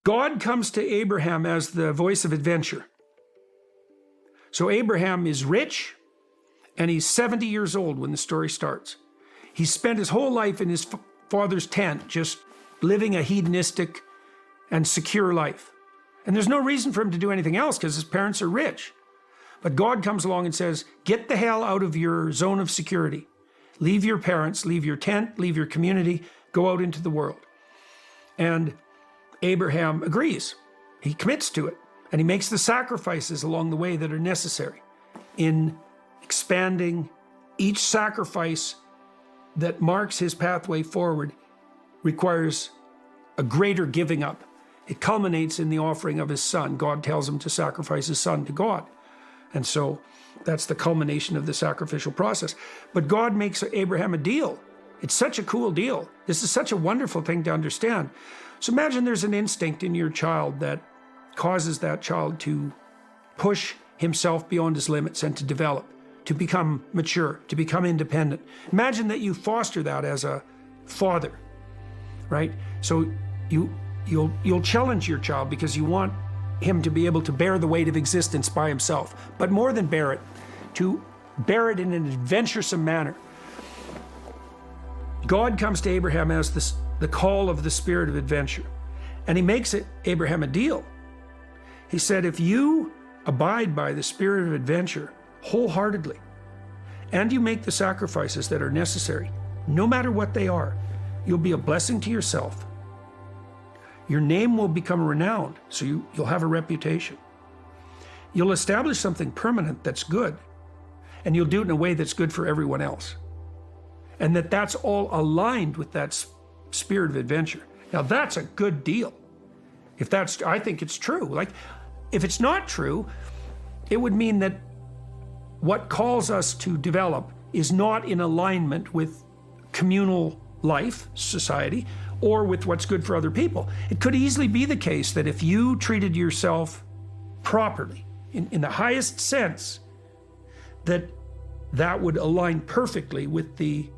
God comes to Abraham as the voice of adventure. So Abraham is rich, and he's 70 years old when the story starts. He spent his whole life in his father's tent, just living a hedonistic and secure life. And there's no reason for him to do anything else because his parents are rich. But God comes along and says, get the hell out of your zone of security. Leave your parents, leave your tent, leave your community, go out into the world. And Abraham agrees. He commits to it. And he makes the sacrifices along the way that are necessary in expanding. Each sacrifice that marks his pathway forward requires a greater giving up. It culminates in the offering of his son. God tells him to sacrifice his son to God. And so that's the culmination of the sacrificial process. But God makes Abraham a deal. It's such a cool deal. This is such a wonderful thing to understand. So imagine there's an instinct in your child that causes that child to push himself beyond his limits and to develop, to become mature, to become independent. Imagine that you foster that as a father, right? So you'll challenge your child because you want him to be able to bear the weight of existence by himself, but more than bear it, to bear it in an adventuresome manner. God comes to Abraham as the call of the spirit of adventure, and he makes Abraham a deal. He said, if you abide by the spirit of adventure wholeheartedly, and you make the sacrifices that are necessary, no matter what they are, you'll be a blessing to yourself. Your name will become renowned, so you'll have a reputation. You'll establish something permanent that's good, and you'll do it in a way that's good for everyone else. And that's all aligned with that spirit of adventure. Now that's a good deal. I think it's true. Like, if it's not true, it would mean that what calls us to develop is not in alignment with communal life, society, or with what's good for other people. It could easily be the case that if you treated yourself properly, in the highest sense, that would align perfectly with the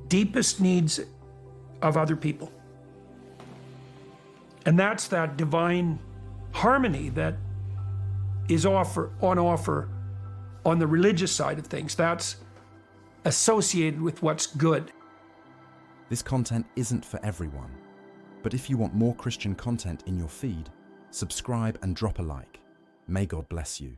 deepest needs of other people. And that's that divine harmony that is on offer on the religious side of things. That's associated with what's good. This content isn't for everyone, but if you want more Christian content in your feed, subscribe and drop a like. May God bless you.